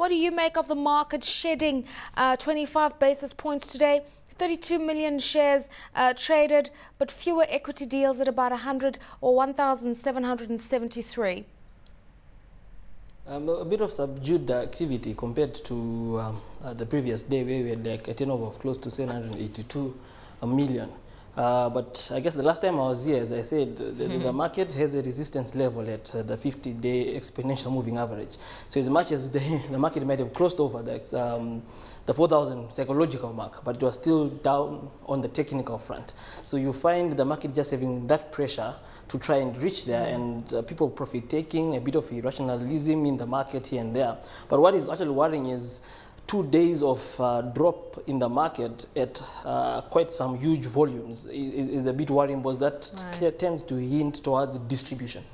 What do you make of the market shedding 25 basis points today? 32 million shares traded, but fewer equity deals at about 100 or 1,773. A bit of subdued activity compared to the previous day, where we had like a turnover of close to 782 million. But I guess the last time I was here, as I said, the market has a resistance level at the 50-day exponential moving average. So as much as the market might have crossed over the 4,000 psychological mark, but it was still down on the technical front. So you find the market just having that pressure to try and reach there, and people profit-taking, a bit of irrationalism in the market here and there. But what is actually worrying is 2 days of drop in the market at quite some huge volumes is a bit worrying, because that tends to hint towards distribution.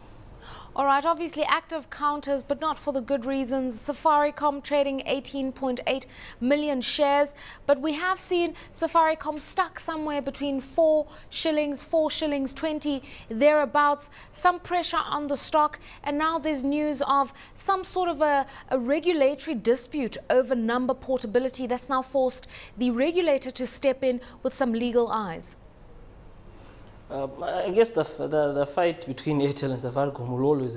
All right, obviously active counters, but not for the good reasons. Safaricom trading 18.8 million shares, but we have seen Safaricom stuck somewhere between 4 shillings, 20, thereabouts. Some pressure on the stock, and now there's news of some sort of a regulatory dispute over number portability that's now forced the regulator to step in with some legal eyes. I guess the fight between Airtel and Safaricom will always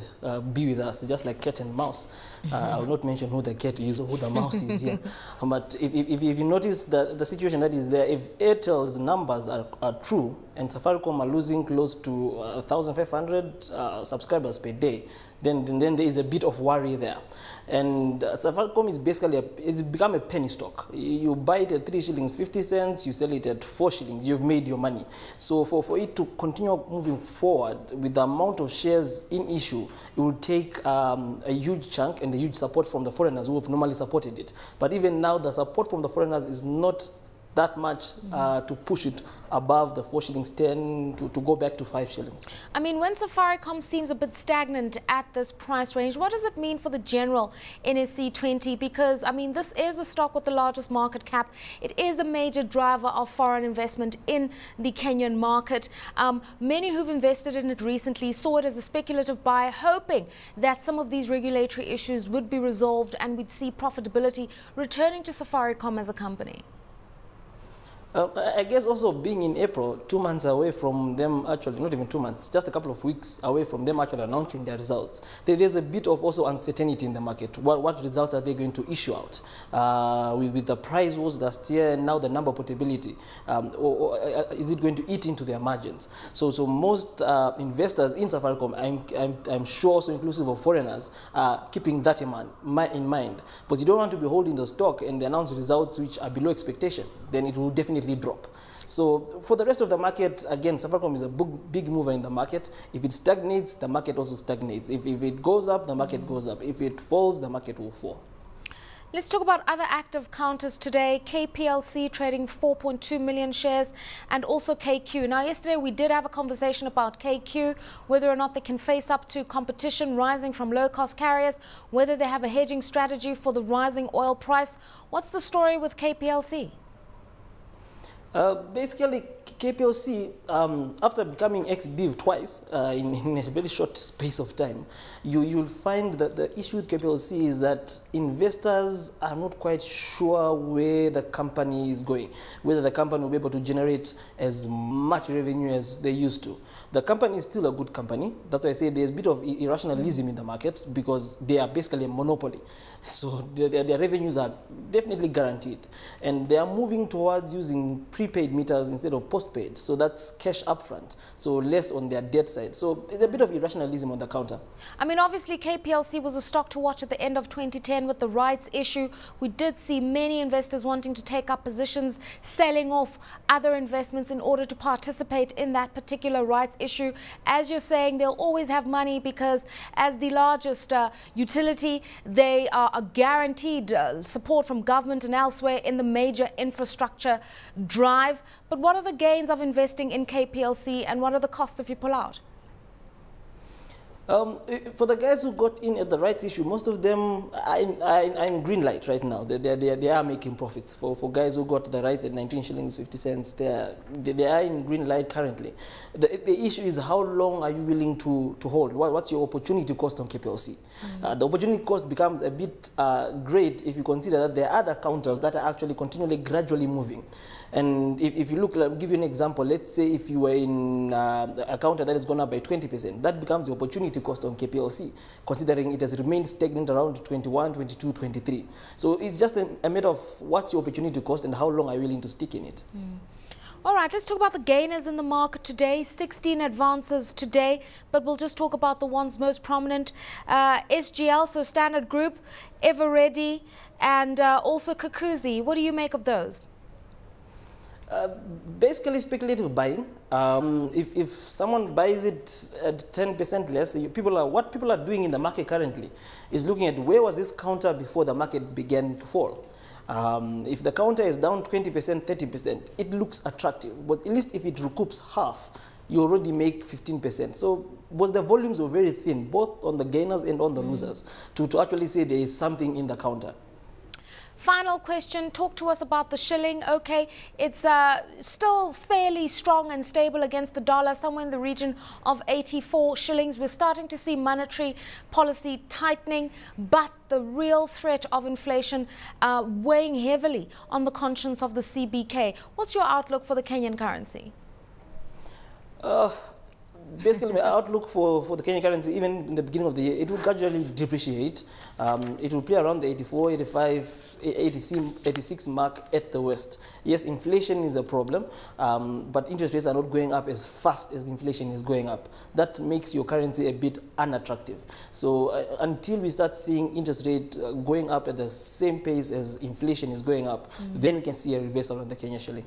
be with us, just like cat and mouse. I will not mention who the cat is or who the mouse is here. But if you notice the situation that is there, if Airtel's numbers are true and Safaricom are losing close to 1,500 subscribers per day, then there is a bit of worry there. And Safaricom is basically, it's become a penny stock. You buy it at 3 shillings 50 cents, you sell it at 4 shillings, you've made your money. So for it to continue moving forward with the amount of shares in issue, it will take a huge chunk and a huge support from the foreigners who have normally supported it. But even now, the support from the foreigners is not that much to push it above the 4 shillings 10 to go back to 5 shillings. I mean, when Safaricom seems a bit stagnant at this price range, what does it mean for the general NSE 20? Because, I mean, this is a stock with the largest market cap. It is a major driver of foreign investment in the Kenyan market. Many who've invested in it recently saw it as a speculative buy, hoping that some of these regulatory issues would be resolved and we'd see profitability returning to Safaricom as a company. I guess also being in April, 2 months away from them, actually not even 2 months, just a couple of weeks away from them actually announcing their results, there's a bit of also uncertainty in the market. What results are they going to issue out? With the price wars last year and now the number portability, or is it going to eat into their margins? So most investors in Safaricom, I'm sure also inclusive of foreigners, are keeping that in mind. But you don't want to be holding the stock and they announce results which are below expectation, then it will definitely drop. So for the rest of the market, again, Safaricom is a big mover in the market. If it stagnates, the market also stagnates. If it goes up, the market goes up. If it falls, the market will fall. Let's talk about other active counters today. KPLC trading 4.2 million shares, and also KQ. Now, yesterday we did have a conversation about KQ, whether or not they can face up to competition rising from low-cost carriers, whether they have a hedging strategy for the rising oil price. What's the story with KPLC? Basically, KPLC, after becoming ex-div twice in a very short space of time, you'll find that the issue with KPLC is that investors are not quite sure where the company is going, whether the company will be able to generate as much revenue as they used to. The company is still a good company. That's why I say there's a bit of irrationalism in the market, because they are basically a monopoly. So their revenues are definitely guaranteed. And they are moving towards using prepaid meters instead of postpaid. So that's cash upfront, so less on their debt side. So there's a bit of irrationalism on the counter. I mean, obviously KPLC was a stock to watch at the end of 2010 with the rights issue. We did see many investors wanting to take up positions, selling off other investments in order to participate in that particular rights issue. As you're saying, they'll always have money because as the largest utility, they are a guaranteed support from government and elsewhere in the major infrastructure drive. But what are the gains of investing in KPLC and what are the costs if you pull out? For the guys who got in at the right issue, most of them are in green light right now. They are making profits. For guys who got the right at 19 shillings 50 cents, they are in green light currently. The issue is how long are you willing to hold? What's your opportunity cost on KPLC? The opportunity cost becomes a bit great if you consider that there are other counters that are actually continually gradually moving. And if you look, I'll give you an example. Let's say if you were in a counter that has gone up by 20%, that becomes the opportunity cost on KPLC, considering it has remained stagnant around 21, 22, 23. So it's just a matter of what's your opportunity cost and how long are you willing to stick in it. All right, let's talk about the gainers in the market today. 16 advances today, but we'll just talk about the ones most prominent. SGL, so Standard Group, Ever Ready, and also Kakuzi. What do you make of those? Basically speculative buying. If someone buys it at 10% less, what people are doing in the market currently is looking at where was this counter before the market began to fall. If the counter is down 20%, 30%, it looks attractive. But at least if it recoups half, you already make 15%. So the volumes were very thin, both on the gainers and on the losers, to actually say there is something in the counter. Final question, talk to us about the shilling. Okay, it's still fairly strong and stable against the dollar, somewhere in the region of 84 shillings. We're starting to see monetary policy tightening, but the real threat of inflation weighing heavily on the conscience of the CBK. What's your outlook for the Kenyan currency? Basically, my outlook for the Kenyan currency, even in the beginning of the year, it will gradually depreciate. It will play around the 84, 85, 86 mark at the worst. Yes, inflation is a problem, but interest rates are not going up as fast as inflation is going up. That makes your currency a bit unattractive. So until we start seeing interest rate going up at the same pace as inflation is going up, then we can see a reversal on the Kenyan shilling.